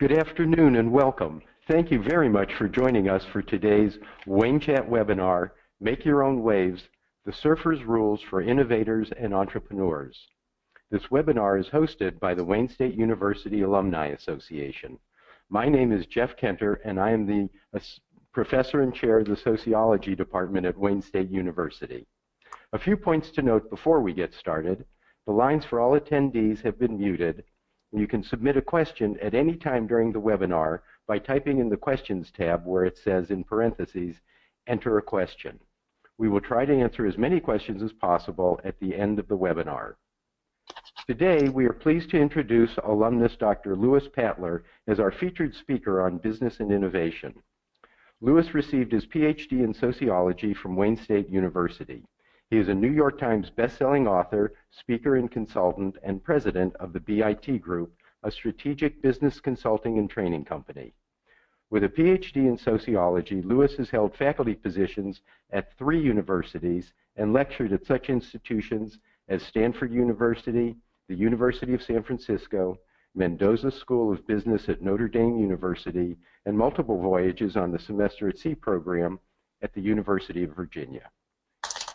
Good afternoon and welcome. Thank you very much for joining us for today's Wayne Chat webinar, Make Your Own Waves, the Surfer's Rules for Innovators and Entrepreneurs. This webinar is hosted by the Wayne State University Alumni Association. My name is Jeff Kenter and I am the Professor and Chair of the Sociology Department at Wayne State University. A few points to note before we get started. The lines for all attendees have been muted. You can submit a question at any time during the webinar by typing in the Questions tab where it says in parentheses, enter a question. We will try to answer as many questions as possible at the end of the webinar. Today, we are pleased to introduce alumnus Dr. Louis Patler as our featured speaker on business and innovation. Louis received his Ph.D. in sociology from Wayne State University. He is a New York Times best-selling author, speaker and consultant, and president of the BIT Group, a strategic business consulting and training company. With a Ph.D. in sociology, Louis has held faculty positions at 3 universities and lectured at such institutions as Stanford University, the University of San Francisco, Mendoza School of Business at Notre Dame University, and multiple voyages on the Semester at Sea program at the University of Virginia.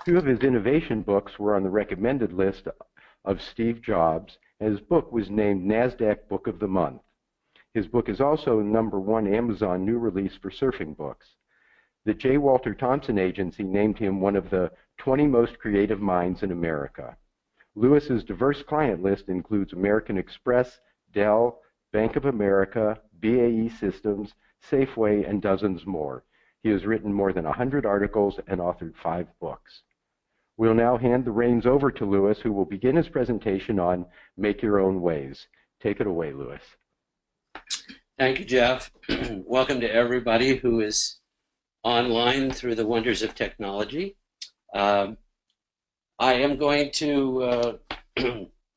2 of his innovation books were on the recommended list of Steve Jobs, and his book was named NASDAQ Book of the Month. His book is also #1 Amazon new release for surfing books. The J. Walter Thompson Agency named him one of the 20 most creative minds in America. Louis's diverse client list includes American Express, Dell, Bank of America, BAE Systems, Safeway, and dozens more. He has written more than 100 articles and authored 5 books. We'll now hand the reins over to Louis, who will begin his presentation on Make Your Own Waves. Take it away, Louis. Thank you, Jeff. Welcome to everybody who is online through the wonders of technology. I am going to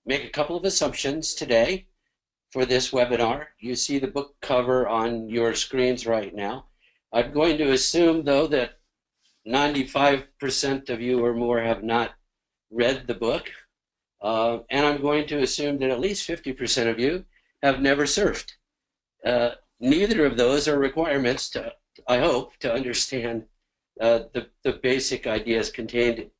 make a couple of assumptions today for this webinar. You see the book cover on your screens right now. I'm going to assume, though, that 95% of you or more have not read the book, and I'm going to assume that at least 50% of you have never surfed. Neither of those are requirements to, I hope, to understand the basic ideas contained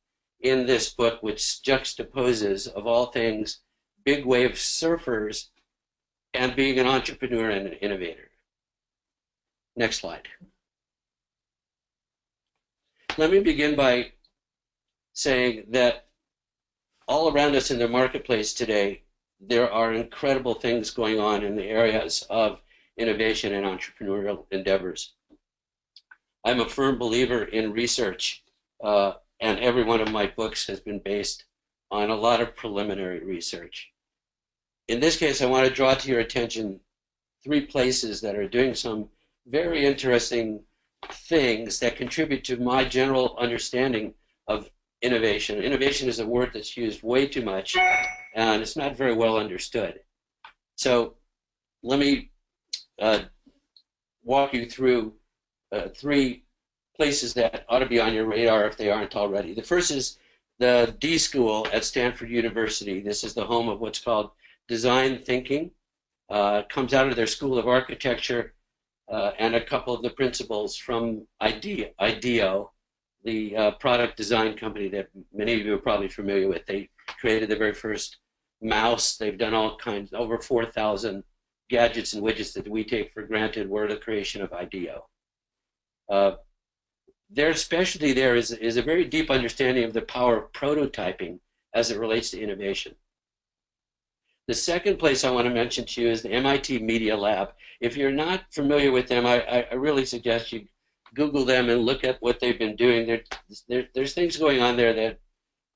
in this book, which juxtaposes, of all things, big wave surfers and being an entrepreneur and an innovator. Next slide. Let me begin by saying that all around us in the marketplace today, there are incredible things going on in the areas of innovation and entrepreneurial endeavors. I'm a firm believer in research, and every one of my books has been based on a lot of preliminary research. In this case, I want to draw to your attention 3 places that are doing some very interesting things that contribute to my general understanding of innovation. Innovation is a word that's used way too much, and it's not very well understood. So let me walk you through 3 places that ought to be on your radar if they aren't already. The first is the D School at Stanford University. This is the home of what's called design thinking. It comes out of their School of Architecture, and a couple of the principals from IDEO, the product design company that many of you are probably familiar with. They created the very first mouse. They've done all kinds, over 4,000 gadgets and widgets that we take for granted were the creation of IDEO. Their specialty there is a very deep understanding of the power of prototyping as it relates to innovation. The second place I want to mention to you is the MIT Media Lab. If you're not familiar with them, I really suggest you Google them and look at what they've been doing. There's things going on there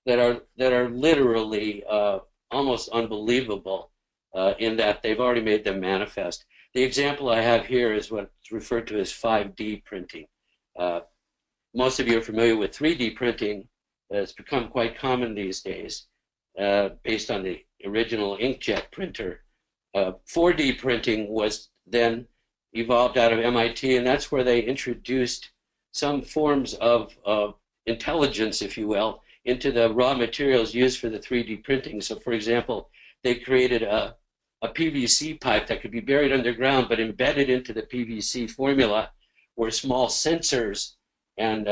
that are literally almost unbelievable in that they've already made them manifest. The example I have here is what's referred to as 5D printing. Most of you are familiar with 3D printing. It's become quite common these days, based on the original inkjet printer. 4D printing was then evolved out of MIT, and that's where they introduced some forms of intelligence, if you will, into the raw materials used for the 3D printing. So, for example, they created a a PVC pipe that could be buried underground, but embedded into the PVC formula were small sensors and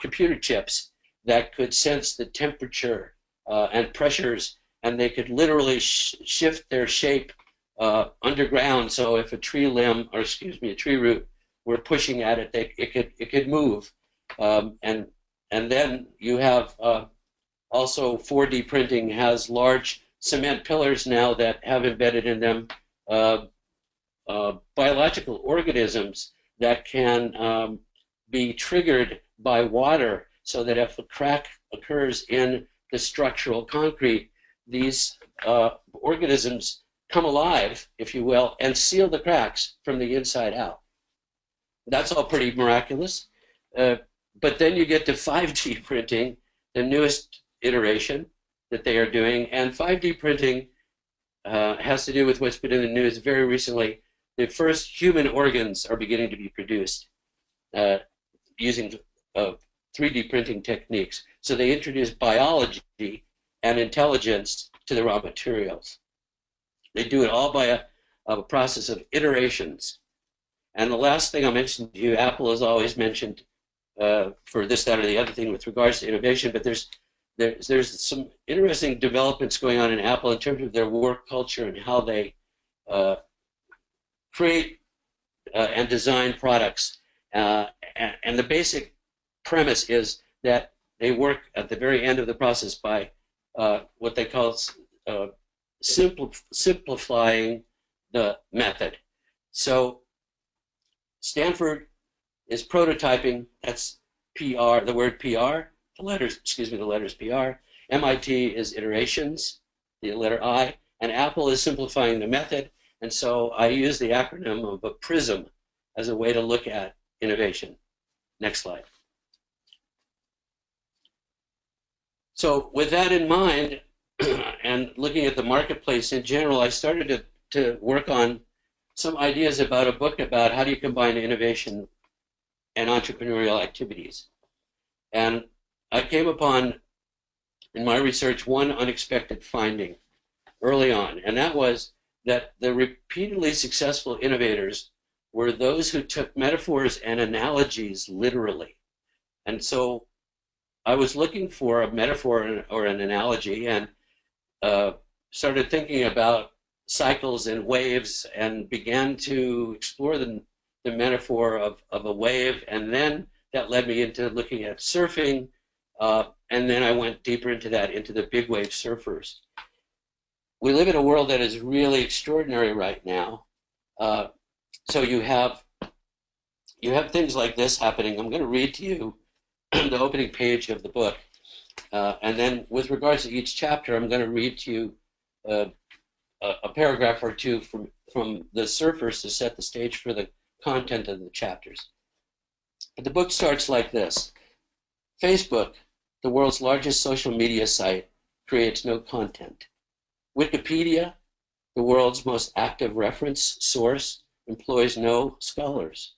computer chips that could sense the temperature and pressures, and they could literally shift their shape underground. So if a tree limb, or excuse me, a tree root were pushing at it, it could move. And then you have also 4D printing has large cement pillars now that have embedded in them biological organisms that can be triggered by water, so that if a crack occurs in the structural concrete, these organisms come alive, if you will, and seal the cracks from the inside out. That's all pretty miraculous. But then you get to 5D printing, the newest iteration that they are doing. And 5D printing has to do with what's been in the news very recently. The first human organs are beginning to be produced using 3D printing techniques. So they introduce biology and intelligence to the raw materials. They do it all by a process of iterations. And the last thing I'll mention to you, Apple has always mentioned for this, that, or the other thing with regards to innovation, but there's some interesting developments going on in Apple in terms of their work culture and how they create and design products. And the basic premise is that they work at the very end of the process by what they call simplifying the method. So Stanford is prototyping, that's PR, the word PR, the letters PR. MIT is iterations, the letter I, and Apple is simplifying the method. And so I use the acronym of a PRISM as a way to look at innovation. Next slide. So with that in mind, and looking at the marketplace in general, I started to work on some ideas about a book about how do you combine innovation and entrepreneurial activities. And I came upon, in my research, one unexpected finding early on, and that was that the repeatedly successful innovators were those who took metaphors and analogies literally. And so I was looking for a metaphor or an analogy, and started thinking about cycles and waves, and began to explore the metaphor of a wave, and then that led me into looking at surfing, and then I went deeper into that, into the big wave surfers. We live in a world that is really extraordinary right now. So you have things like this happening. I'm going to read to you the opening page of the book, and then with regards to each chapter, I'm going to read to you a paragraph or two from the surfers to set the stage for the content of the chapters. But the book starts like this. Facebook, the world's largest social media site, creates no content. Wikipedia, the world's most active reference source, employs no scholars.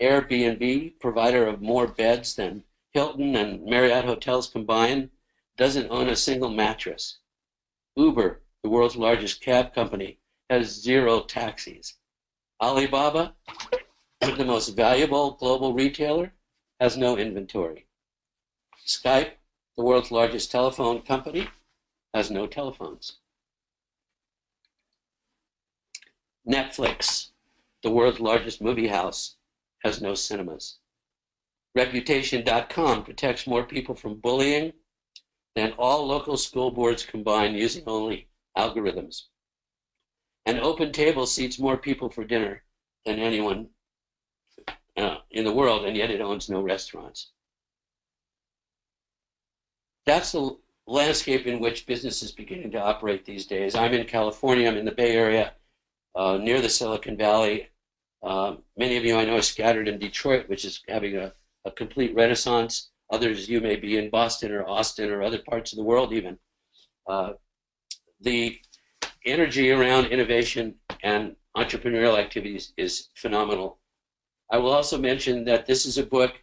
Airbnb, provider of more beds than Hilton and Marriott hotels combined, doesn't own a single mattress. Uber, the world's largest cab company, has 0 taxis. Alibaba, the most valuable global retailer, has no inventory. Skype, the world's largest telephone company, has no telephones. Netflix, the world's largest movie house, has no cinemas. Reputation.com protects more people from bullying than all local school boards combined, using only algorithms. And OpenTable seats more people for dinner than anyone in the world, and yet it owns no restaurants. That's the landscape in which business is beginning to operate these days. I'm in California, I'm in the Bay Area, near the Silicon Valley. Many of you I know are scattered in Detroit, which is having a complete renaissance. Others, you may be in Boston or Austin or other parts of the world even. The energy around innovation and entrepreneurial activities is phenomenal. I will also mention that this is a book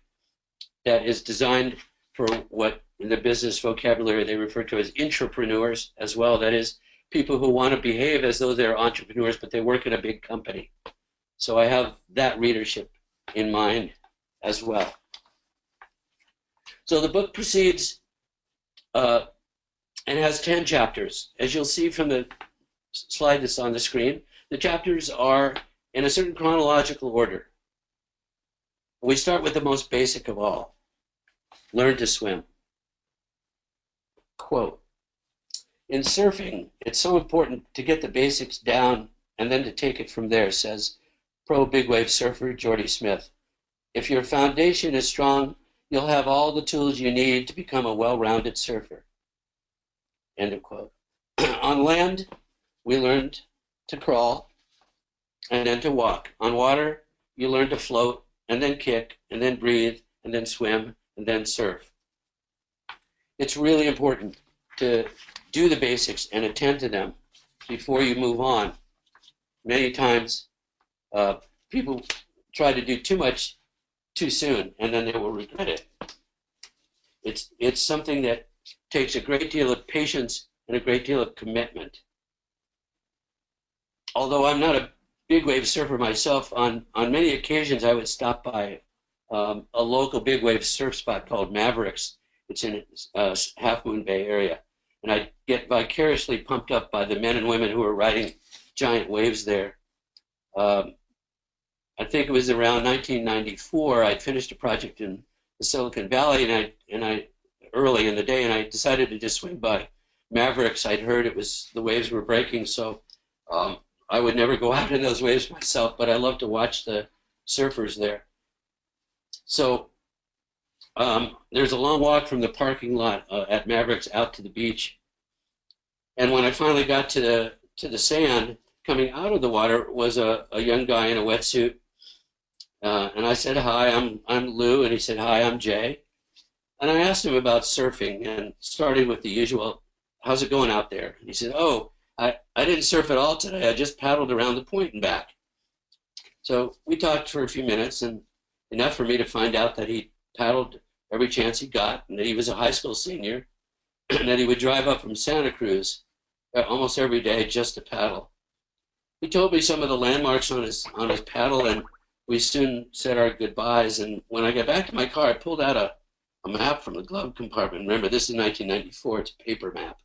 that is designed for what in the business vocabulary they refer to as intrapreneurs as well. That is, people who want to behave as though they're entrepreneurs, but they work in a big company. So I have that readership in mind as well. So the book proceeds and has 10 chapters. As you'll see from the slide that's on the screen, the chapters are in a certain chronological order. We start with the most basic of all, learn to swim. Quote, in surfing, it's so important to get the basics down and then to take it from there, says pro big wave surfer Jordy Smith. If your foundation is strong, you'll have all the tools you need to become a well-rounded surfer. End of quote. On land, we learned to crawl and then to walk. On water, you learn to float and then kick and then breathe and then swim and then surf. It's really important to do the basics and attend to them before you move on. Many times, people try to do too much too soon, and then they will regret it. It's something that takes a great deal of patience and a great deal of commitment. Although I'm not a big wave surfer myself, on many occasions I would stop by a local big wave surf spot called Mavericks. It's in Half Moon Bay area. And I get vicariously pumped up by the men and women who are riding giant waves there. I think it was around 1994, I'd finished a project in the Silicon Valley, and I early in the day, and I decided to just swing by Mavericks. I'd heard the waves were breaking, so I would never go out in those waves myself, but I love to watch the surfers there. So there's a long walk from the parking lot at Mavericks out to the beach. And when I finally got to the sand, coming out of the water was a young guy in a wetsuit. And I said, hi, I'm Lou. And he said, hi, I'm Jay. And I asked him about surfing and started with the usual, how's it going out there? And he said, oh, I didn't surf at all today. I just paddled around the point and back. So we talked for a few minutes, and enough for me to find out that he paddled every chance he got, and that he was a high school senior, and that he would drive up from Santa Cruz almost every day just to paddle. He told me some of the landmarks on his paddle, and we soon said our goodbyes. And when I got back to my car, I pulled out a map from the glove compartment. Remember, this is 1994. It's a paper map.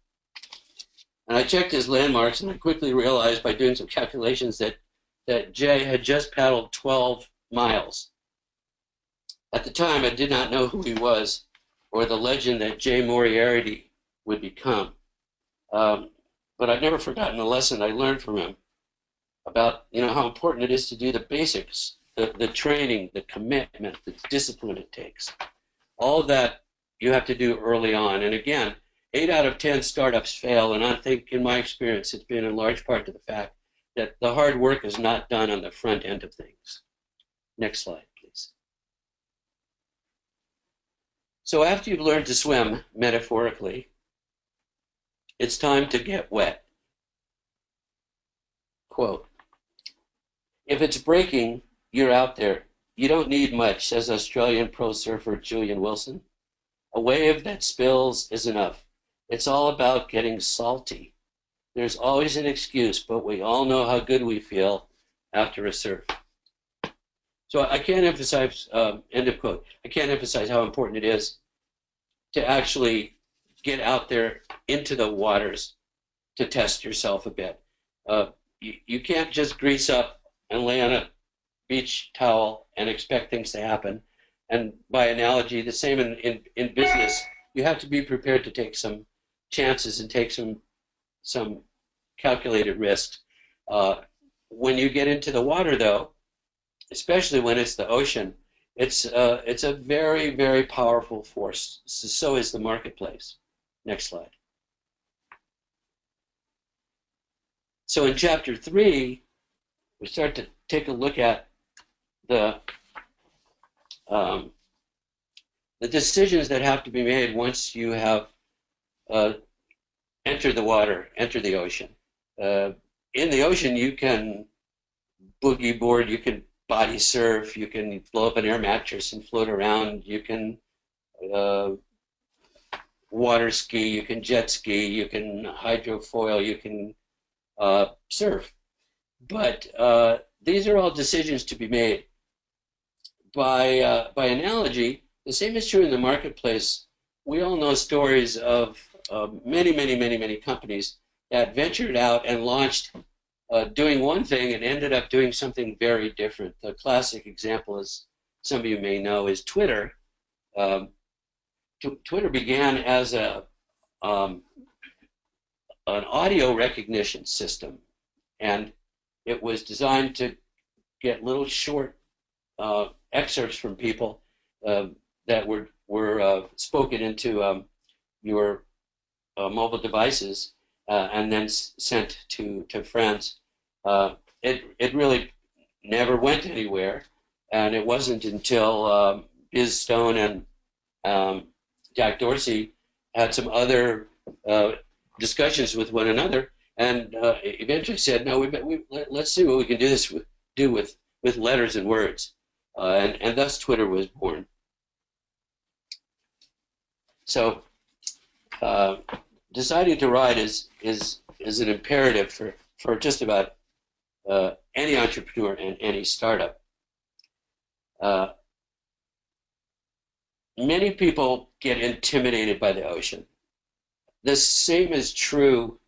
And I checked his landmarks, and I quickly realized by doing some calculations that Jay had just paddled 12 miles. At the time, I did not know who he was or the legend that Jay Moriarty would become. But I've never forgotten the lesson I learned from him about how important it is to do the basics, the training, the commitment, the discipline it takes. All of that you have to do early on. And again, 8 out of 10 startups fail, and I think in my experience it's been in large part to the fact that the hard work is not done on the front end of things. Next slide, please. So after you've learned to swim, metaphorically, it's time to get wet. Quote, if it's breaking, you're out there. You don't need much, says Australian pro surfer Julian Wilson. A wave that spills is enough. It's all about getting salty. There's always an excuse, but we all know how good we feel after a surf. So I can't emphasize, end of quote, I can't emphasize how important it is to actually get out there into the waters to test yourself a bit. You can't just grease up and lay on a beach towel and expect things to happen. And by analogy, the same in business, you have to be prepared to take some chances and take some calculated risks. When you get into the water, though, especially when it's the ocean, it's a very, very powerful force. So is the marketplace. Next slide. So in chapter 3, we start to take a look at the decisions that have to be made once you have entered the water, entered the ocean. In the ocean, you can boogie board, you can body surf, you can blow up an air mattress and float around, you can water ski, you can jet ski, you can hydrofoil, you can surf. But these are all decisions to be made. By analogy, the same is true in the marketplace. We all know stories of many companies that ventured out and launched doing one thing and ended up doing something very different. The classic example, as some of you may know, is Twitter. Twitter began as an audio recognition system, and it was designed to get little short excerpts from people that were spoken into your mobile devices and then sent to friends. It really never went anywhere, and it wasn't until Biz Stone and Jack Dorsey had some other discussions with one another, and eventually said, "No, let's see what we can do with letters and words," and thus Twitter was born. So, deciding to write is an imperative for just about any entrepreneur and any startup. Many people get intimidated by the ocean. The same is true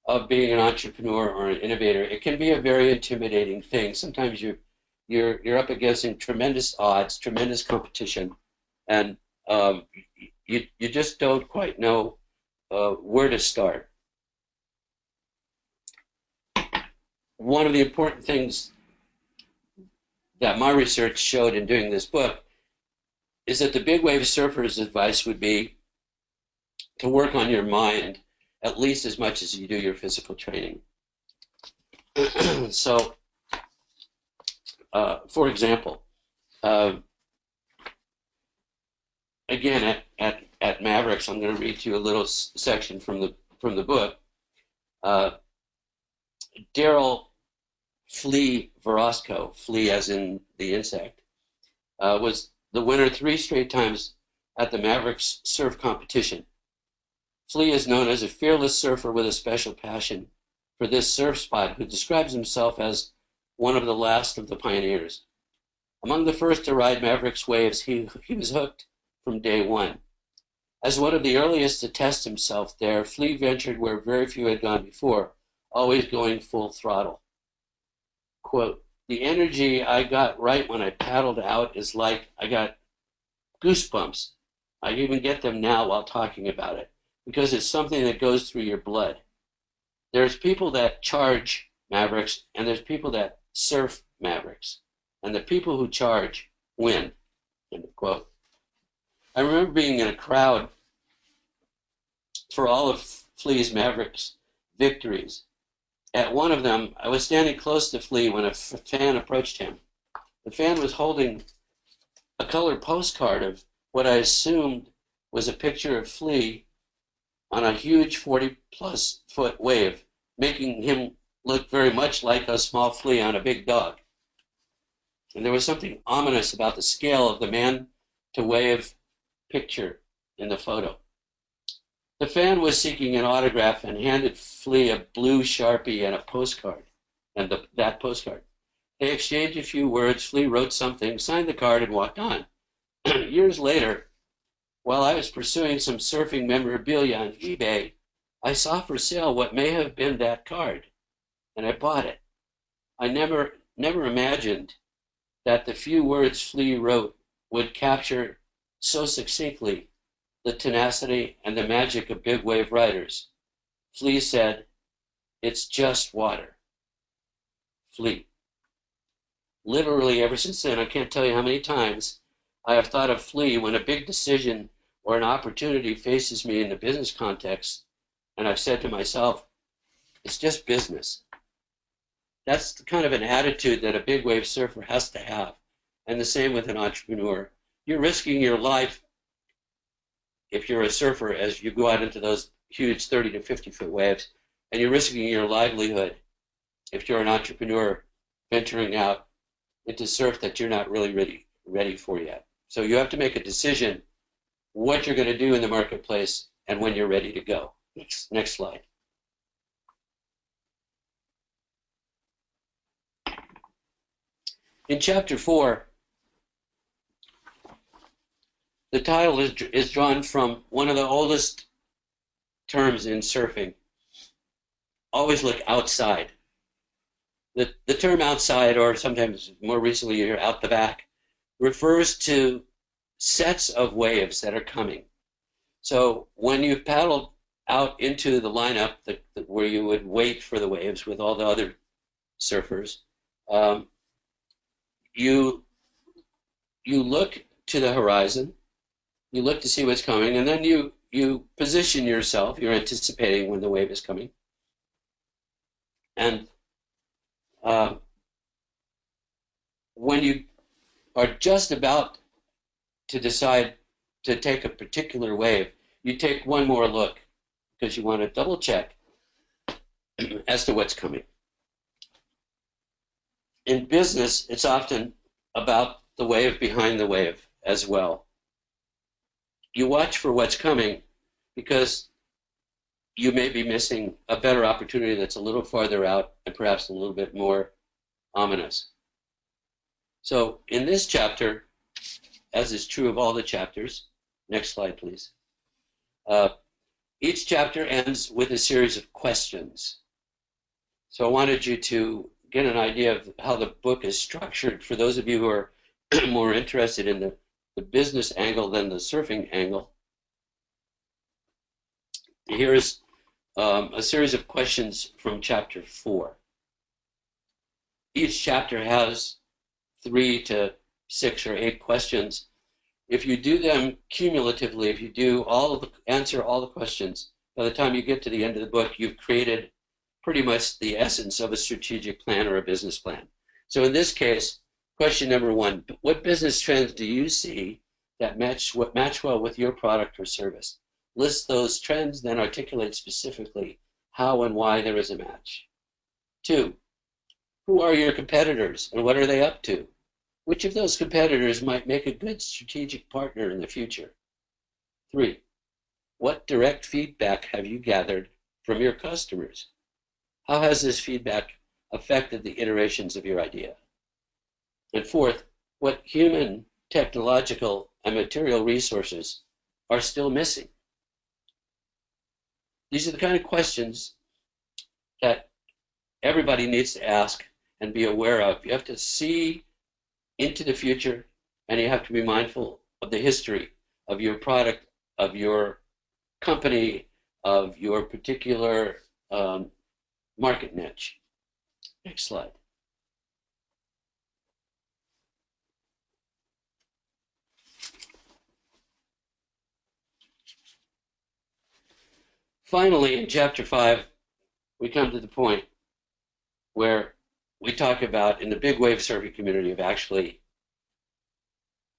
of being an entrepreneur or an innovator. It can be a very intimidating thing. Sometimes you're up against tremendous odds, tremendous competition, and you just don't quite know where to start. One of the important things that my research showed in doing this book is that the big wave surfer's advice would be to work on your mind at least as much as you do your physical training. So, for example, again at Mavericks, I'm going to read you a little section from the book. Daryl Flea Verosco, flea as in the insect, was the winner 3 straight times at the Mavericks surf competition. Flea is known as a fearless surfer with a special passion for this surf spot, who describes himself as one of the last of the pioneers. Among the first to ride Mavericks waves, he was hooked from day one. As one of the earliest to test himself there, Flea ventured where very few had gone before, always going full throttle. Quote, "The energy I got right when I paddled out is like I got goosebumps. I even get them now while talking about it, because it's something that goes through your blood. There's people that charge Mavericks, and there's people that surf Mavericks, and the people who charge win." End quote. I remember being in a crowd for all of Flea's Mavericks victories. At one of them, I was standing close to Flea when a fan approached him. The fan was holding a colored postcard of what I assumed was a picture of Flea on a huge 40-plus foot wave, making him look very much like a small flea on a big dog. And there was something ominous about the scale of the man-to-wave picture in the photo. The fan was seeking an autograph and handed Flea a blue Sharpie and a postcard, and that postcard. They exchanged a few words. Flea wrote something, signed the card, and walked on. Years later, while I was pursuing some surfing memorabilia on eBay, I saw for sale what may have been that card, and I bought it. I never imagined that the few words Flea wrote would capture so succinctly the tenacity and the magic of big wave riders. Flea said, "It's just water." Flea. Literally ever since then, I can't tell you how many times I have thought of Flea when a big decision or an opportunity faces me in the business context, and I've said to myself, it's just business. That's the kind of an attitude that a big wave surfer has to have, and the same with an entrepreneur. You're risking your life if you're a surfer as you go out into those huge 30 to 50 foot waves, and you're risking your livelihood if you're an entrepreneur venturing out into surf that you're not really ready for yet. So you have to make a decision what you're going to do in the marketplace and when you're ready to go. Next slide. In chapter 4, the title is drawn from one of the oldest terms in surfing. Always look outside. The term outside, or sometimes more recently you hear out the back, refers to sets of waves that are coming. So when you paddle out into the lineup where you would wait for the waves with all the other surfers, you look to the horizon, you look to see what's coming, and then you position yourself, you're anticipating when the wave is coming. And when you are just about to decide to take a particular wave, you take one more look because you want to double check as to what's coming. In business, it's often about the wave behind the wave as well. You watch for what's coming because you may be missing a better opportunity that's a little farther out and perhaps a little bit more ominous. So in this chapter, as is true of all the chapters, next slide please, each chapter ends with a series of questions. So I wanted you to get an idea of how the book is structured for those of you who are more interested in the business angle than the surfing angle. Here is a series of questions from chapter 4. Each chapter has 3 to 6 or 8 questions. If you do them cumulatively, if you do answer all the questions, by the time you get to the end of the book, you've created pretty much the essence of a strategic plan or a business plan. So in this case, question number 1, what business trends do you see that match well with your product or service? List those trends, then articulate specifically how and why there is a match. 2, who are your competitors and what are they up to? Which of those competitors might make a good strategic partner in the future? 3, what direct feedback have you gathered from your customers? How has this feedback affected the iterations of your idea? And 4th, what human, technological, and material resources are still missing? These are the kind of questions that everybody needs to ask and be aware of. You have to see into the future, and you have to be mindful of the history of your product, of your company, of your particular market niche. Next slide. Finally, in chapter 5, we come to the point where we talk about, in the big wave surfing community, of actually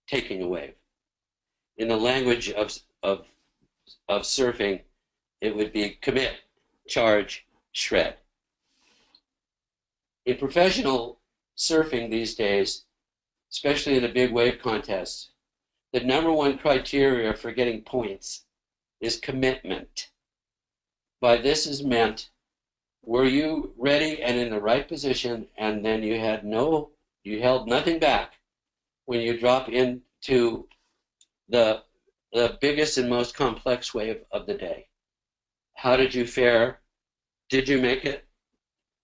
taking a wave. In the language of surfing, it would be commit, charge, shred. In professional surfing these days, especially in the big wave contests, the #1 criteria for getting points is commitment. By this is meant, were you ready and in the right position, and then you held nothing back when you drop into the biggest and most complex wave of the day? How did you fare? Did you make it?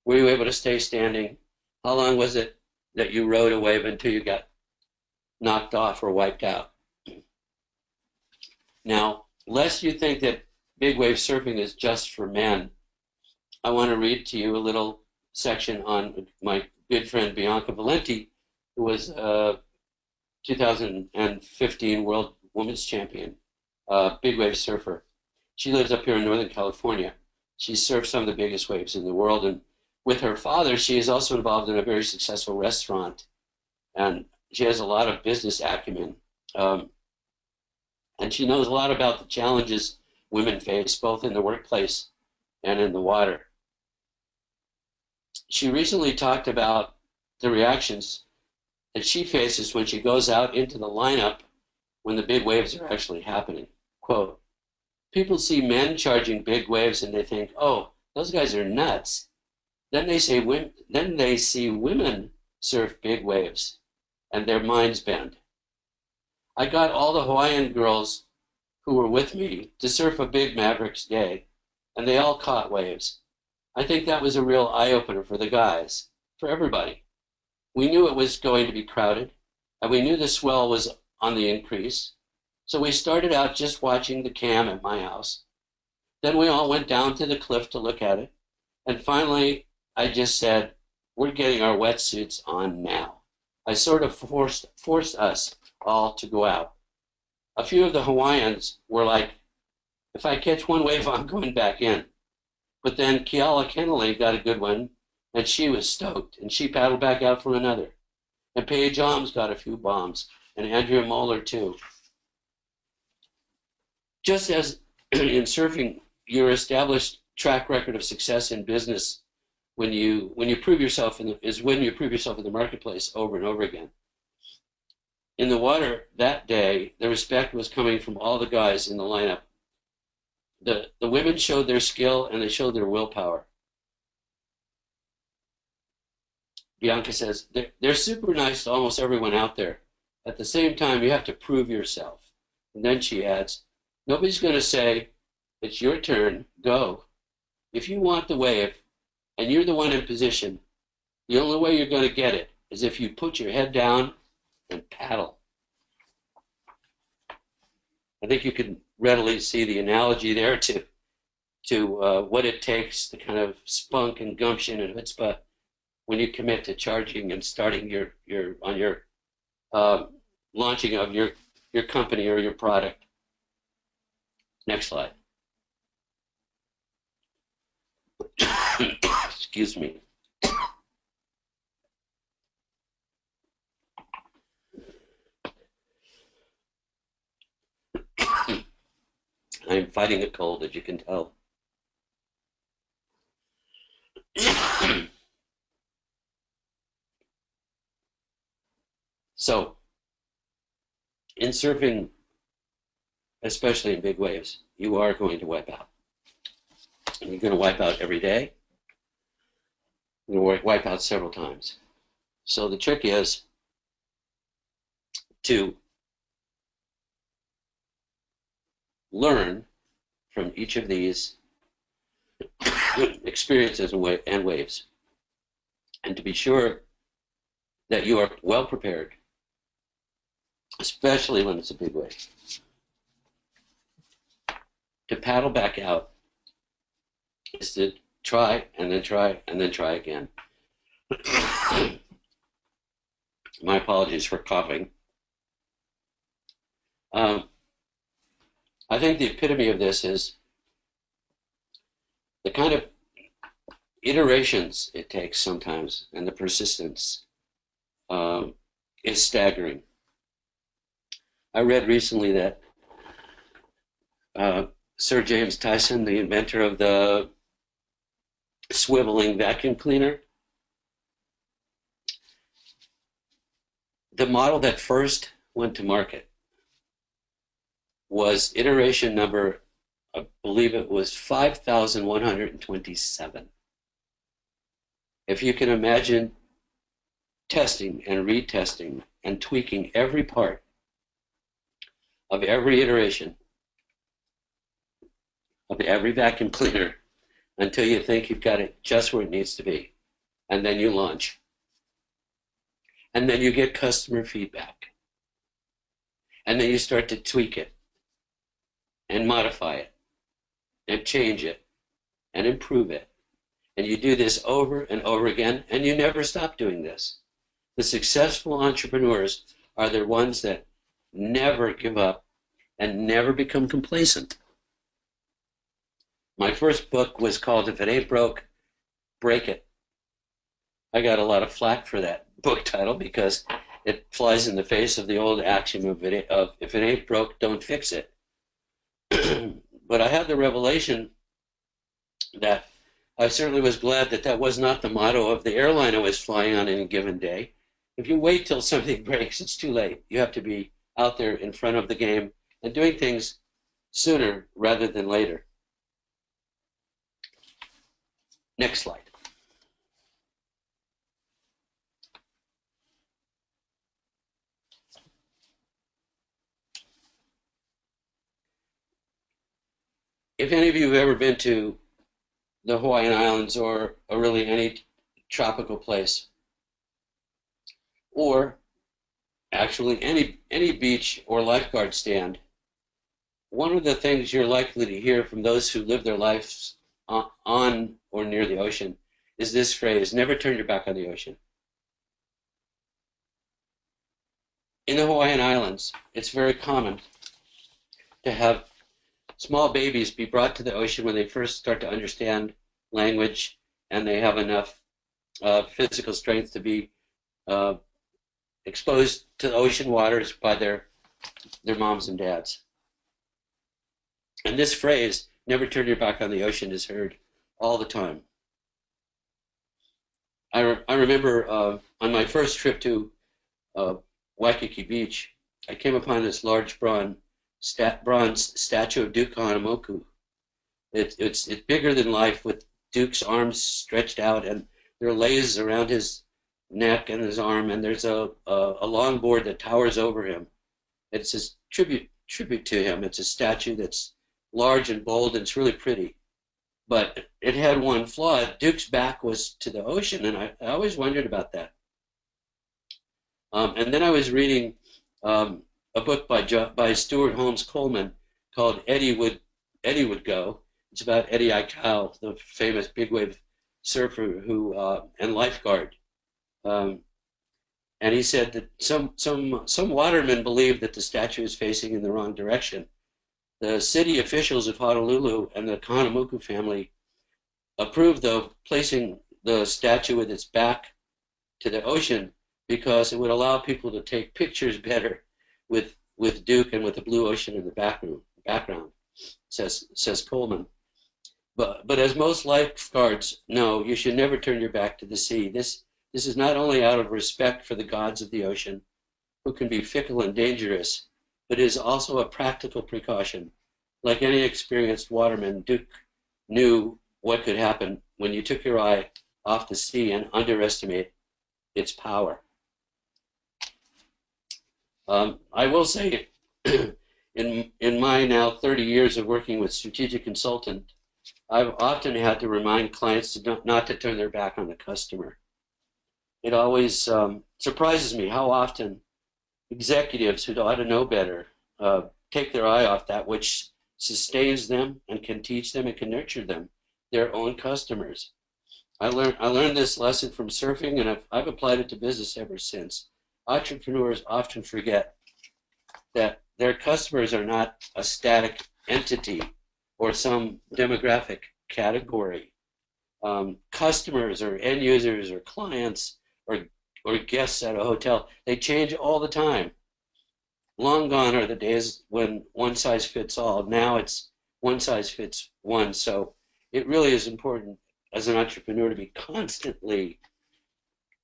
Were you able to stay standing? How long was it that you rode a wave until you got knocked off or wiped out? Now, lest you think that big wave surfing is just for men, I want to read to you a little section on my good friend Bianca Valenti, who was 2015 World Women's Champion, big wave surfer. She lives up here in Northern California. She surfs some of the biggest waves in the world, and with her father, she is also involved in a very successful restaurant, and she has a lot of business acumen, and she knows a lot about the challenges women face, both in the workplace and in the water. She recently talked about the reactions that she faces when she goes out into the lineup when the big waves are actually happening. Quote, People see men charging big waves and they think, oh, those guys are nuts. Then they see women surf big waves and their minds bend. I got all the Hawaiian girls who were with me to surf a big Mavericks day, and they all caught waves. I think that was a real eye-opener for the guys, for everybody. We knew it was going to be crowded, and we knew the swell was on the increase. So we started out just watching the cam at my house. Then we all went down to the cliff to look at it. And finally, I just said, we're getting our wetsuits on now. I sort of forced us all to go out. A few of the Hawaiians were like, if I catch one wave, I'm going back in. But then Keala Kennelly got a good one, and she was stoked, and she paddled back out for another. And Paige Alms got a few bombs, and Andrea Moeller too. Just as in surfing, your established track record of success in business when you prove yourself in the marketplace over and over again. In the water that day, the respect was coming from all the guys in the lineup. The women showed their skill and they showed their willpower. Bianca says, they're super nice to almost everyone out there. At the same time, you have to prove yourself. And then she adds, nobody's going to say, it's your turn, go. If you want the wave and you're the one in position, the only way you're going to get it is if you put your head down and paddle. I think you can readily see the analogy there to what it takes, the kind of spunk and gumption and chutzpah when you commit to charging and starting your launching of your company or your product. Next slide. Excuse me. I'm fighting a cold, as you can tell. So, in surfing, especially in big waves, you are going to wipe out. And you're going to wipe out every day. You're going to wipe out several times. So the trick is to learn from each of these experiences and waves, and to be sure that you are well prepared, especially when it's a big wave, to paddle back out is to try and then try and then try again. My apologies for coughing. I think the epitome of this is the kind of iterations it takes sometimes, and the persistence is staggering. I read recently that Sir James Tyson, the inventor of the swiveling vacuum cleaner, the model that first went to market was iteration number, I believe it was 5,127. If you can imagine testing and retesting and tweaking every part of every iteration of every vacuum cleaner until you think you've got it just where it needs to be, and then you launch. And then you get customer feedback. And then you start to tweak it and modify it and change it and improve it. And you do this over and over again, and you never stop doing this. The successful entrepreneurs are the ones that never give up and never become complacent. My first book was called If It Ain't Broke, Break It. I got a lot of flack for that book title because it flies in the face of the old axiom of if it ain't broke, don't fix it. But I had the revelation that I certainly was glad that that was not the motto of the airline I was flying on any given day. If you wait till something breaks, it's too late. You have to be out there in front of the game and doing things sooner rather than later. Next slide. If any of you have ever been to the Hawaiian Islands or really any tropical place, or actually any beach or lifeguard stand, one of the things you're likely to hear from those who live their lives on or near the ocean is this phrase: never turn your back on the ocean. In the Hawaiian Islands, it's very common to have small babies be brought to the ocean when they first start to understand language and they have enough physical strength to be exposed to the ocean waters by their moms and dads. And this phrase, never turn your back on the ocean, is heard all the time. I remember on my first trip to Waikiki Beach, I came upon this large bronze statue of Duke Kahanamoku. It's bigger than life, with Duke's arms stretched out, and there are layers around his neck and his arm, and there's a longboard that towers over him. It's a tribute to him. It's a statue that's large and bold, and it's really pretty. But it had one flaw. Duke's back was to the ocean, and I always wondered about that. And then I was reading a book by Stuart Holmes Coleman called Eddie Would Go. It's about Eddie Aikau, the famous big wave surfer and lifeguard. And he said that some watermen believe that the statue is facing in the wrong direction. The city officials of Honolulu and the Kahanamoku family approved of placing the statue with its back to the ocean because it would allow people to take pictures better with Duke and with the blue ocean in the background, says Coleman. But as most lifeguards know, you should never turn your back to the sea. This is not only out of respect for the gods of the ocean, who can be fickle and dangerous, but is also a practical precaution. Like any experienced waterman, Duke knew what could happen when you took your eye off the sea and underestimate its power. I will say, in my now 30 years of working with strategic consultant, I've often had to remind clients not to turn their back on the customer. It always surprises me how often executives who ought to know better take their eye off that which sustains them and can teach them and can nurture them, their own customers. I learned this lesson from surfing, and I've applied it to business ever since. Entrepreneurs often forget that their customers are not a static entity or some demographic category. Customers or end users or clients or guests at a hotel, they change all the time. Long gone are the days when one size fits all. Now it's one size fits one. So it really is important as an entrepreneur to be constantly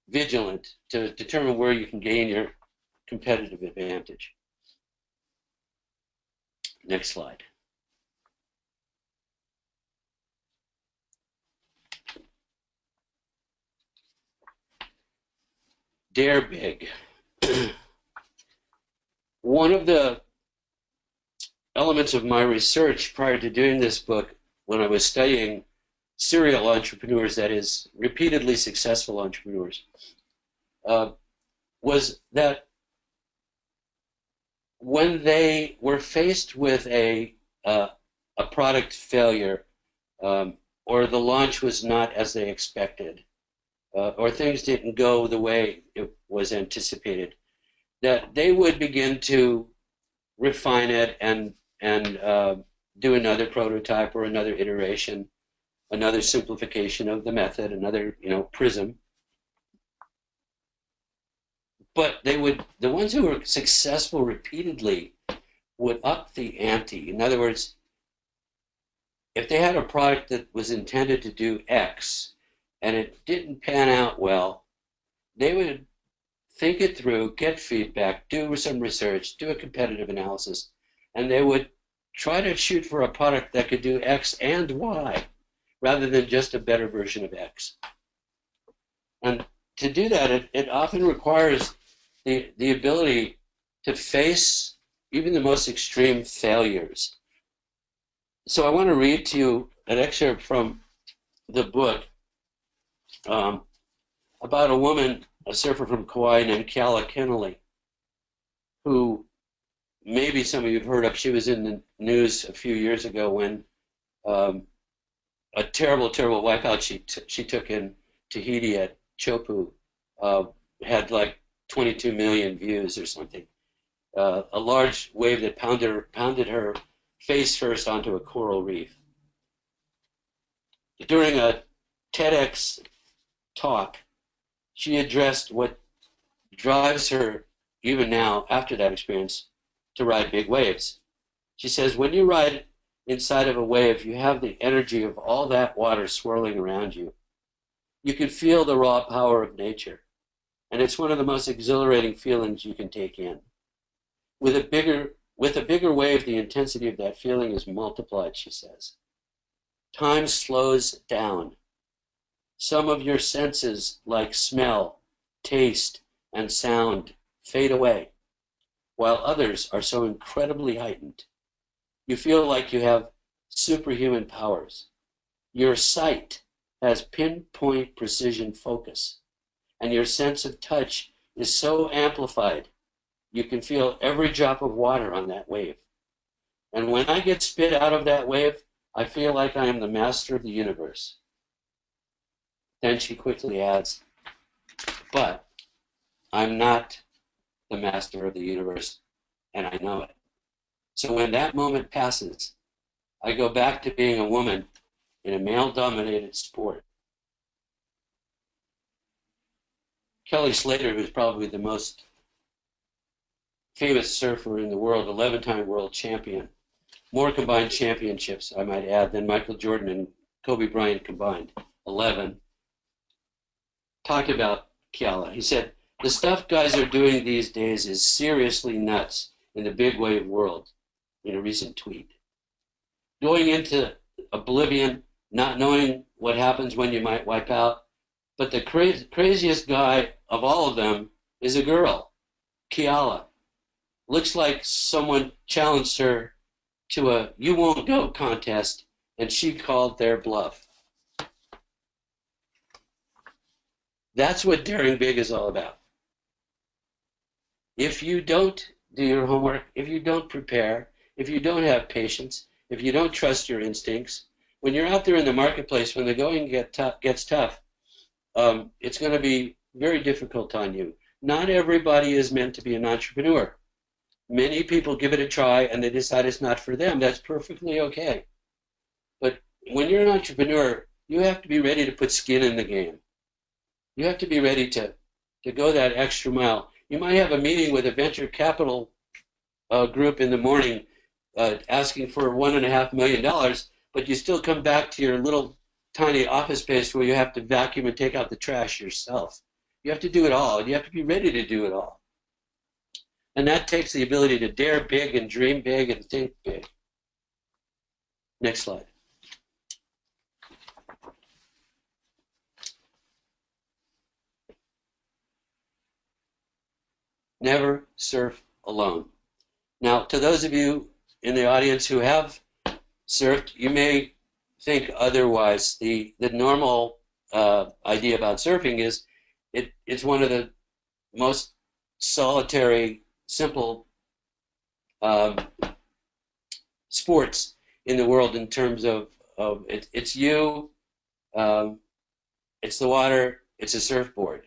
vigilant to determine where you can gain your competitive advantage. Next slide. Dare big. One of the elements of my research prior to doing this book, when I was studying serial entrepreneurs, that is, repeatedly successful entrepreneurs, was that when they were faced with a product failure, or the launch was not as they expected, or things didn't go the way it was anticipated, that they would begin to refine it and do another prototype or another iteration, another simplification of the method, another prism. But the ones who were successful repeatedly would up the ante. In other words, if they had a product that was intended to do X and it didn't pan out well, they would think it through, get feedback, do some research, do a competitive analysis, and they would try to shoot for a product that could do X and Y rather than just a better version of X. And to do that, it often requires the ability to face even the most extreme failures. So I want to read to you an excerpt from the book about a woman, a surfer from Kauai named Keala Kennelly, who maybe some of you have heard of. She was in the news a few years ago when a terrible, terrible wipeout she took in Tahiti at Chopu had like 22 million views or something. A large wave that pounded her face first onto a coral reef. During a TEDx talk, she addressed what drives her, even now, after that experience, to ride big waves. She says, when you ride inside of a wave, you have the energy of all that water swirling around you. You can feel the raw power of nature, and it's one of the most exhilarating feelings you can take in. With a bigger wave, the intensity of that feeling is multiplied, she says. Time slows down. Some of your senses, like smell, taste, and sound, fade away, while others are so incredibly heightened. You feel like you have superhuman powers. Your sight has pinpoint precision focus, and your sense of touch is so amplified, you can feel every drop of water on that wave. And when I get spit out of that wave, I feel like I am the master of the universe. Then she quickly adds, but I'm not the master of the universe, and I know it. So when that moment passes, I go back to being a woman in a male-dominated sport. Kelly Slater, who's probably the most famous surfer in the world, 11-time world champion, more combined championships, I might add, than Michael Jordan and Kobe Bryant combined, 11, talked about Keala. He said, the stuff guys are doing these days is seriously nuts in the big wave world, in a recent tweet. Going into oblivion, not knowing what happens when you might wipe out, but the craziest guy of all of them is a girl, Keala. Looks like someone challenged her to a you won't go contest, and she called their bluff. That's what daring big is all about. If you don't do your homework, if you don't prepare, if you don't have patience, if you don't trust your instincts, when you're out there in the marketplace, when the going gets tough, it's going to be very difficult on you. Not everybody is meant to be an entrepreneur. Many people give it a try and they decide it's not for them. That's perfectly okay. But when you're an entrepreneur, you have to be ready to put skin in the game. You have to be ready to go that extra mile. You might have a meeting with a venture capital group in the morning asking for $1.5 million, but you still come back to your little tiny office space where you have to vacuum and take out the trash yourself. You have to do it all. You have to be ready to do it all. And that takes the ability to dare big and dream big and think big. Next slide. Never surf alone. Now, to those of you in the audience who have surfed, you may think otherwise. The normal idea about surfing is it's one of the most solitary, simple sports in the world in terms of it's you, it's the water, it's a surfboard.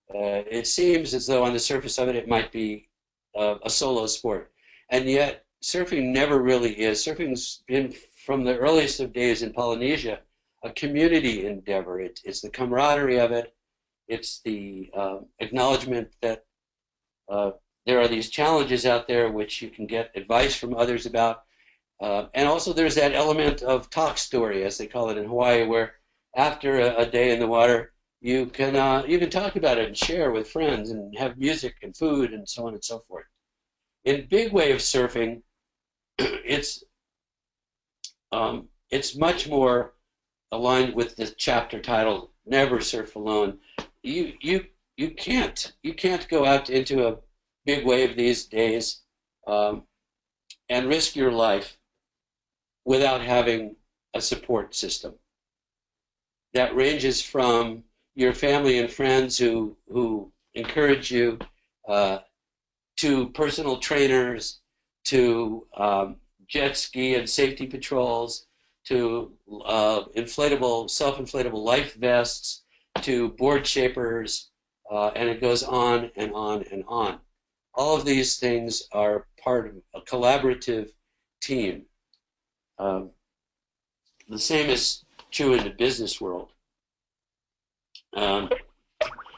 It seems as though on the surface of it, it might be a solo sport. And yet, surfing never really is. Surfing's been, from the earliest of days in Polynesia, a community endeavor. It's the camaraderie of it. It's the acknowledgement that there are these challenges out there which you can get advice from others about. And also there's that element of talk story, as they call it in Hawaii, where after a day in the water, you can talk about it and share with friends and have music and food and so on and so forth. In big wave surfing, it's much more aligned with the chapter title, Never Surf Alone. You can't go out into a big wave these days and risk your life without having a support system. That ranges from your family and friends who encourage you, to personal trainers, to jet ski and safety patrols, to self-inflatable life vests, to board shapers, and it goes on and on and on. All of these things are part of a collaborative team. The same is true in the business world. And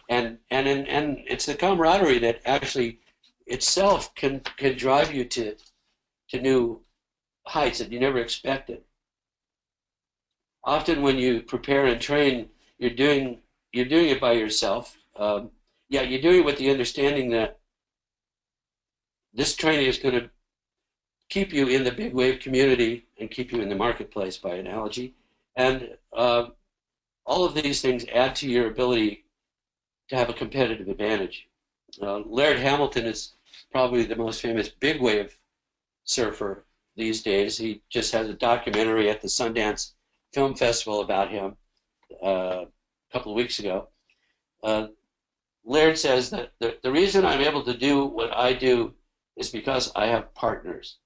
it's the camaraderie that actually itself can drive you to new heights that you never expected. Often when you prepare and train, you're doing it by yourself. Yeah, you're doing it with the understanding that this training is going to keep you in the big wave community and keep you in the marketplace, by analogy. And all of these things add to your ability to have a competitive advantage. Laird Hamilton is probably the most famous big wave surfer these days. He just has a documentary at the Sundance Film Festival about him a couple of weeks ago. Laird says that the reason I'm able to do what I do is because I have partners.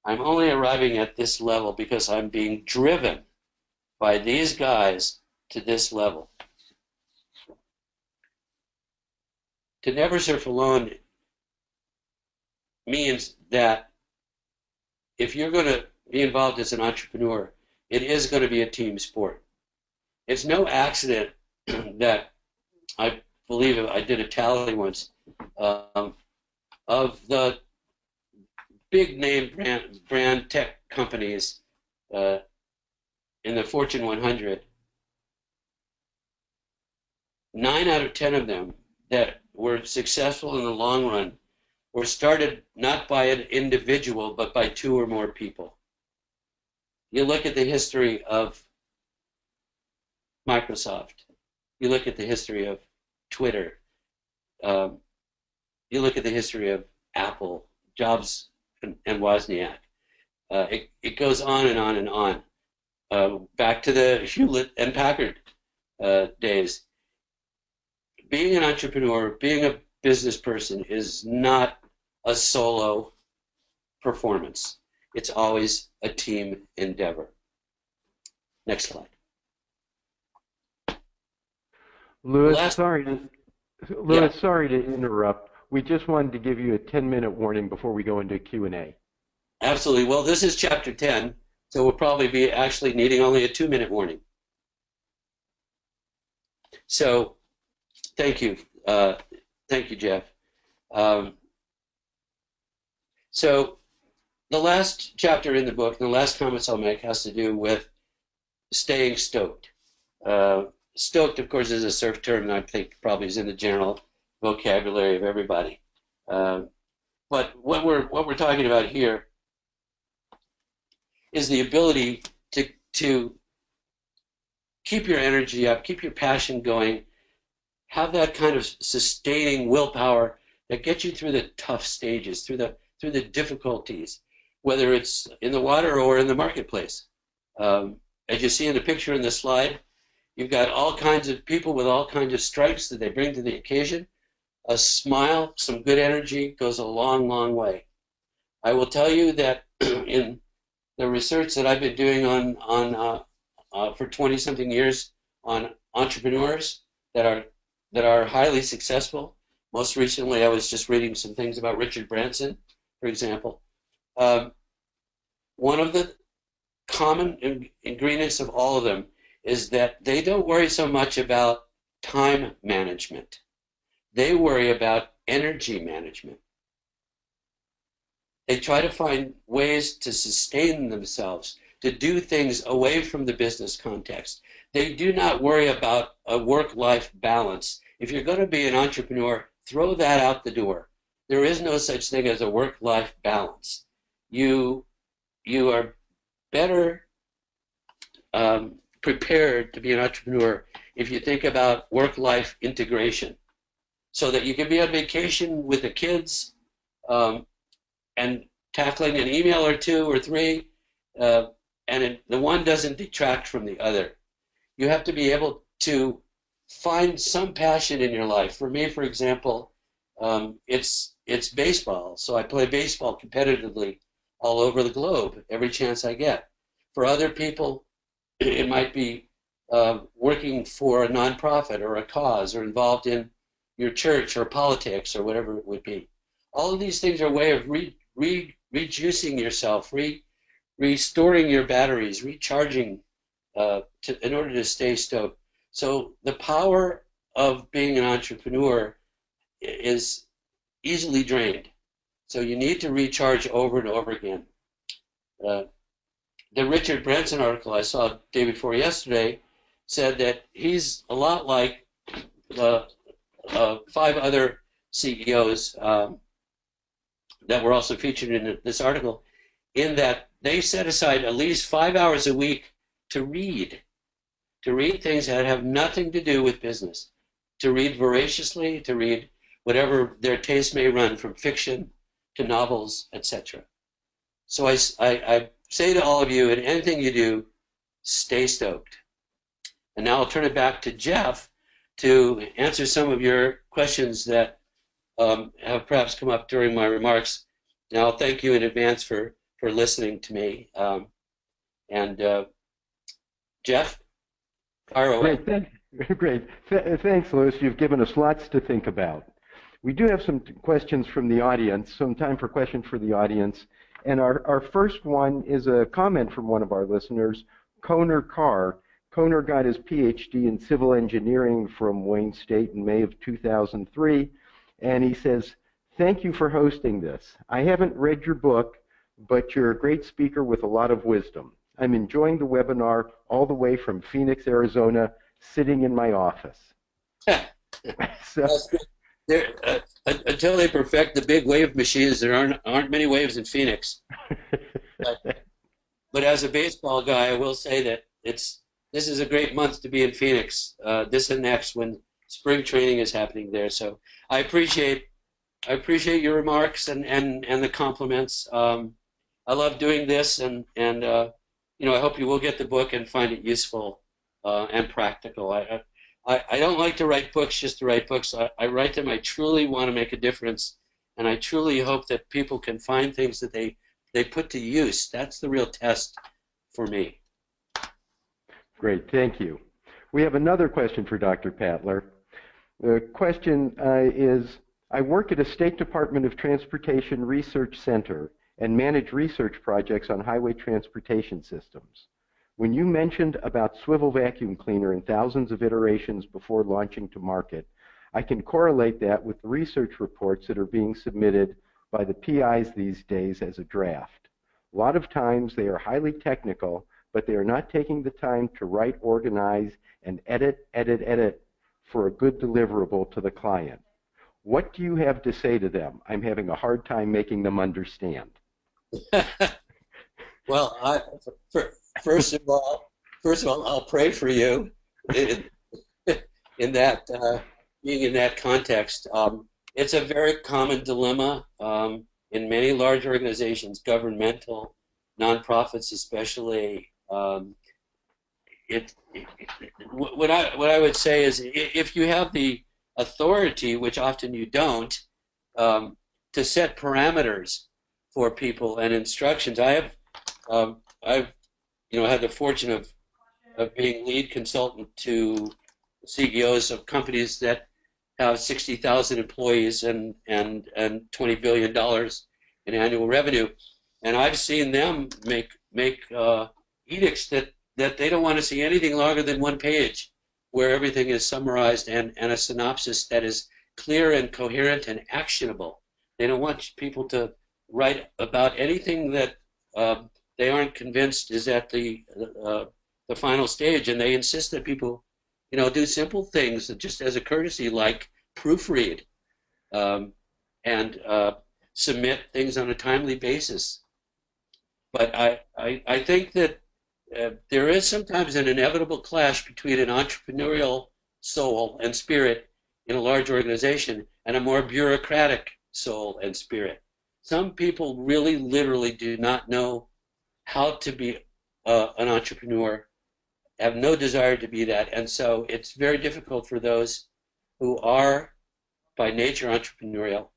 I'm only arriving at this level because I'm being driven by these guys to this level. To never surf alone means that if you're going to be involved as an entrepreneur, it is going to be a team sport. It's no accident that I believe I did a tally once of the big name brand tech companies in the Fortune 100. 9 out of 10 of them that were successful in the long run were started not by an individual, but by 2 or more people. You look at the history of Microsoft. You look at the history of Twitter. You look at the history of Apple, Jobs and Wozniak. It goes on and on and on. Back to the Hewlett and Packard days. Being an entrepreneur, being a business person is not a solo performance. It's always a team endeavor. Next slide. Louis, sorry to interrupt. We just wanted to give you a 10-minute warning before we go into Q&A. Absolutely. Well, this is chapter 10, so we'll probably be actually needing only a 2-minute warning. So, thank you. Thank you, Jeff. So, the last chapter in the book, and the last comments I'll make, has to do with staying stoked. Stoked, of course, is a surf term that I think probably is in the general vocabulary of everybody. But what we're talking about here is the ability to keep your energy up, keep your passion going, have that kind of sustaining willpower that gets you through the tough stages, through the difficulties, whether it's in the water or in the marketplace. As you see in the picture in the slide, you've got all kinds of people with all kinds of stripes that they bring to the occasion. A smile, some good energy goes a long, long way. I will tell you that in the research that I've been doing for 20-something years on entrepreneurs that are highly successful. Most recently, I was just reading some things about Richard Branson, for example. One of the common ingredients of all of them is that they don't worry so much about time management. They worry about energy management. They try to find ways to sustain themselves, to do things away from the business context. They do not worry about a work-life balance. If you're going to be an entrepreneur, throw that out the door. There is no such thing as a work-life balance. You you are better prepared to be an entrepreneur if you think about work-life integration, so that you can be on vacation with the kids and tackling an email or two or three, the one doesn't detract from the other. You have to be able to find some passion in your life. For me, for example, it's baseball. So I play baseball competitively all over the globe every chance I get. For other people, it might be working for a nonprofit or a cause, or involved in your church or politics or whatever it would be. All of these things are a way of rejuicing yourself, restoring your batteries, recharging in order to stay stoked. So the power of being an entrepreneur is easily drained. So you need to recharge over and over again. The Richard Branson article I saw day before yesterday said that he's a lot like 5 other CEOs that were also featured in this article, in that they set aside at least 5 hours a week to read things that have nothing to do with business, to read voraciously, to read whatever their taste may run, from fiction to novels, etc. So I say to all of you, in anything you do, stay stoked. And now I'll turn it back to Jeff to answer some of your questions that have perhaps come up during my remarks. And I'll thank you in advance for listening to me. Jeff, fire away. Great. Thanks, Louis. You've given us lots to think about. We do have some questions from the audience, some time for questions for the audience. And our first one is a comment from one of our listeners, Koner Carr. Koner got his Ph.D. in civil engineering from Wayne State in May of 2003. And he says, "Thank you for hosting this. I haven't read your book, but you're a great speaker with a lot of wisdom. I'm enjoying the webinar all the way from Phoenix, Arizona, sitting in my office." So, until they perfect the big wave machines, there aren't many waves in Phoenix. But as a baseball guy, I will say that this is a great month to be in Phoenix, this and next, when spring training is happening there. So I appreciate your remarks and the compliments. I love doing this, and I hope you will get the book and find it useful and practical. I don't like to write books just to write books. I write them. I truly want to make a difference, and I truly hope that people can find things that they put to use. That's the real test for me. Great, thank you. We have another question for Dr. Patler. The question is, I work at a State Department of Transportation Research Center and manage research projects on highway transportation systems. When you mentioned about swivel vacuum cleaner and thousands of iterations before launching to market, I can correlate that with the research reports that are being submitted by the PIs these days as a draft. A lot of times they are highly technical, but they are not taking the time to write, organize, and edit for a good deliverable to the client. What do you have to say to them? I'm having a hard time making them understand. Well, first of all, I'll pray for you in that being in that context. It's a very common dilemma in many large organizations, governmental, nonprofits especially. What I would say is, if you have the authority, which often you don't, to set parameters for people and instructions. I've had the fortune of being lead consultant to CEOs of companies that have 60,000 employees and $20 billion in annual revenue, and I've seen them make edicts that they don't want to see anything longer than 1 page, where everything is summarized and a synopsis that is clear and coherent and actionable. They don't want people to write about anything that they aren't convinced is at the final stage, and they insist that people, do simple things just as a courtesy, like proofread and submit things on a timely basis. But I think that there is sometimes an inevitable clash between an entrepreneurial soul and spirit in a large organization and a more bureaucratic soul and spirit. Some people really literally do not know how to be an entrepreneur, have no desire to be that. And so it's very difficult for those who are by nature entrepreneurial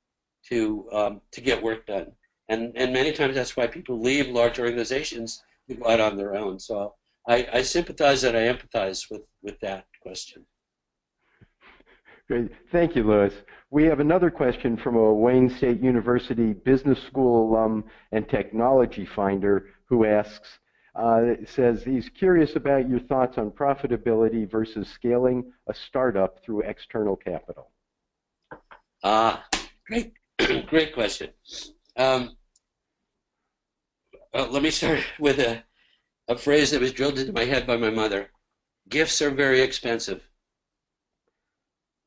to get work done. And many times that's why people leave large organizations to go out on their own. So I sympathize and I empathize with that question. Great. Thank you, Louis. We have another question from a Wayne State University Business School alum and technology finder who asks, says he's curious about your thoughts on profitability versus scaling a startup through external capital. Great, great question. Let me start with a phrase that was drilled into my head by my mother. Gifts are very expensive.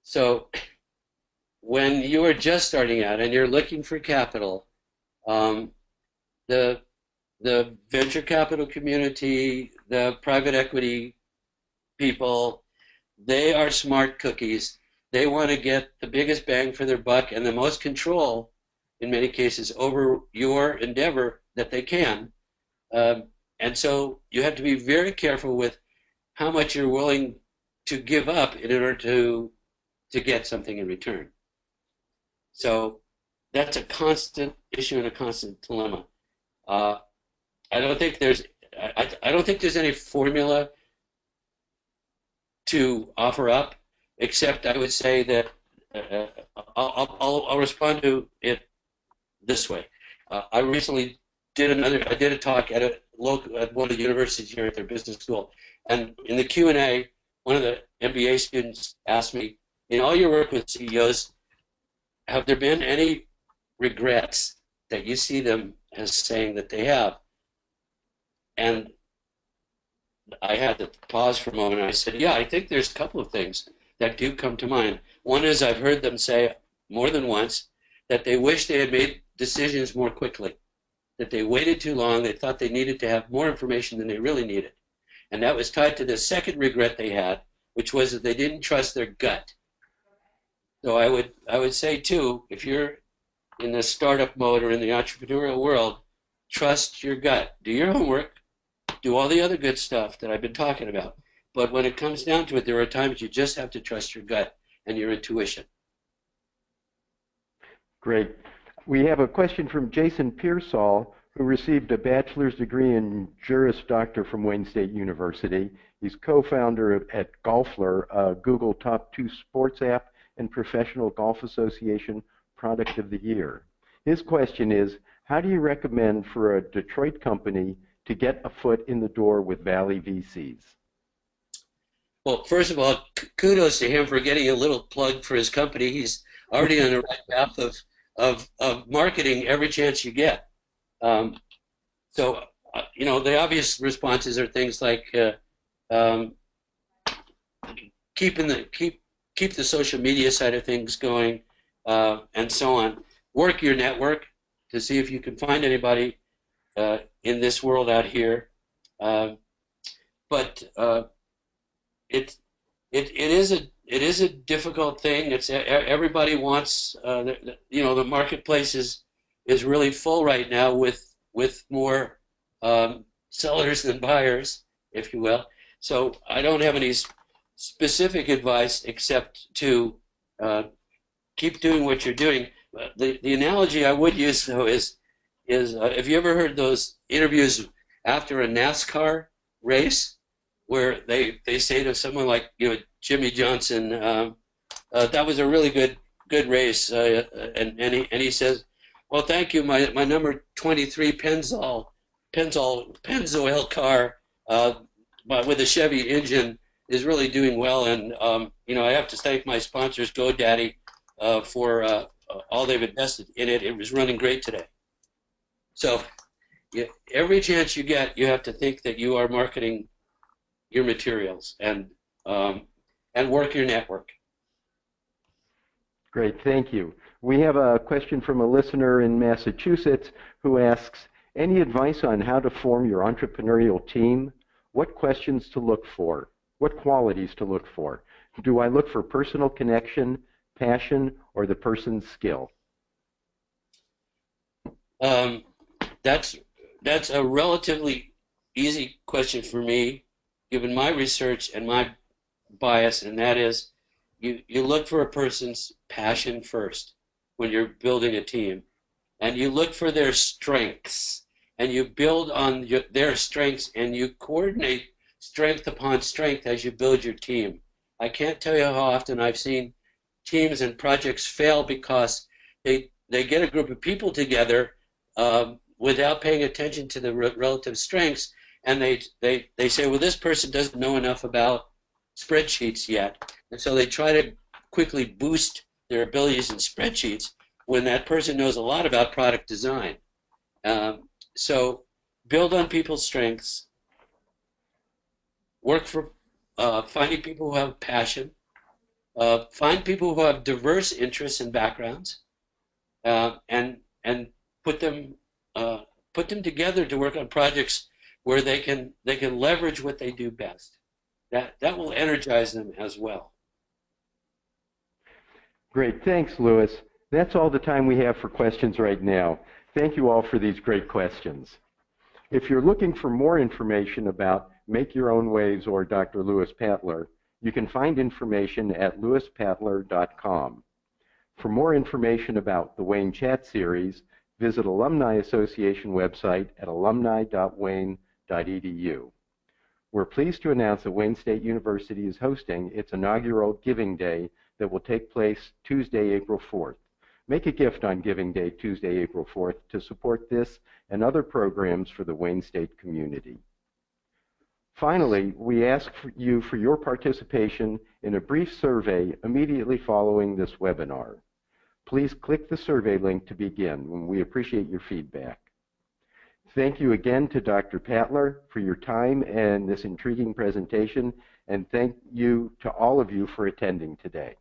So when you are just starting out and you're looking for capital, the venture capital community, the private equity people, they are smart cookies. They want to get the biggest bang for their buck and the most control, in many cases, over your endeavor that they can. And so you have to be very careful with how much you're willing to give up in order to get something in return. So that's a constant issue and a constant dilemma. I don't think there's any formula to offer up, except I would say that I'll respond to it this way. I recently did a talk at one of the universities here at their business school, and in the Q&A, one of the MBA students asked me, in all your work with CEOs, have there been any regrets that you see them as saying that they have? And I had to pause for a moment, and I said, yeah, I think there's a couple of things that do come to mind. One is I've heard them say more than once that they wish they had made decisions more quickly, that they waited too long, they thought they needed to have more information than they really needed. And that was tied to the second regret they had, which was that they didn't trust their gut. So I would say too, if you're in the startup mode or in the entrepreneurial world, trust your gut. Do your homework, do all the other good stuff that I've been talking about. But when it comes down to it, there are times you just have to trust your gut and your intuition. Great. We have a question from Jason Pearsall, who received a bachelor's degree in Juris Doctor from Wayne State University. He's co-founder at Golfler, a Google Top 2 sports app and Professional Golf Association Product of the Year. His question is, how do you recommend for a Detroit company to get a foot in the door with Valley VCs? Well, first of all, kudos to him for getting a little plug for his company. He's already on the right path of marketing every chance you get. So, the obvious responses are things like keep the social media side of things going, and so on. Work your network to see if you can find anybody in this world out here. But it is a difficult thing. It's everybody wants the marketplace is really full right now with more sellers than buyers, if you will. So I don't have any specific advice except to keep doing what you're doing. The analogy I would use though is have you ever heard those interviews after a NASCAR race where they say to someone like Jimmy Johnson, that was a really good race, and he says, well, thank you, my number 23 Pennzoil car with a Chevy engine is really doing well, and I have to thank my sponsors GoDaddy for all they've invested in it. It was running great today. So every chance you get, you have to think that you are marketing your materials and work your network. Great, thank you. We have a question from a listener in Massachusetts who asks, Any advice on how to form your entrepreneurial team? What questions to look for? What qualities to look for? Do I look for personal connection, passion, or the person's skill? That's a relatively easy question for me, given my research and my bias, and that is you look for a person's passion first when you're building a team, and you look for their strengths, and you build on their strengths, and you coordinate strength upon strength as you build your team. I can't tell you how often I've seen teams and projects fail because they get a group of people together without paying attention to the relative strengths, and they say, well, this person doesn't know enough about spreadsheets yet, and so they try to quickly boost their abilities in spreadsheets when that person knows a lot about product design. So build on people's strengths, work for finding people who have passion, find people who have diverse interests and backgrounds, and put them together to work on projects where they can leverage what they do best. That will energize them as well. Great, thanks, Louis. That's all the time we have for questions right now. Thank you all for these great questions. If you're looking for more information about Make Your Own Waves or Dr. Louis Patler, you can find information at louispatler.com. For more information about the Wayne Chat Series, visit Alumni Association website at alumni.wayne.edu. We're pleased to announce that Wayne State University is hosting its inaugural Giving Day that will take place Tuesday, April 4th. Make a gift on Giving Day, Tuesday, April 4th, to support this and other programs for the Wayne State community. Finally, we ask you for your participation in a brief survey immediately following this webinar. Please click the survey link to begin, and we appreciate your feedback. Thank you again to Dr. Patler for your time and this intriguing presentation, and thank you to all of you for attending today.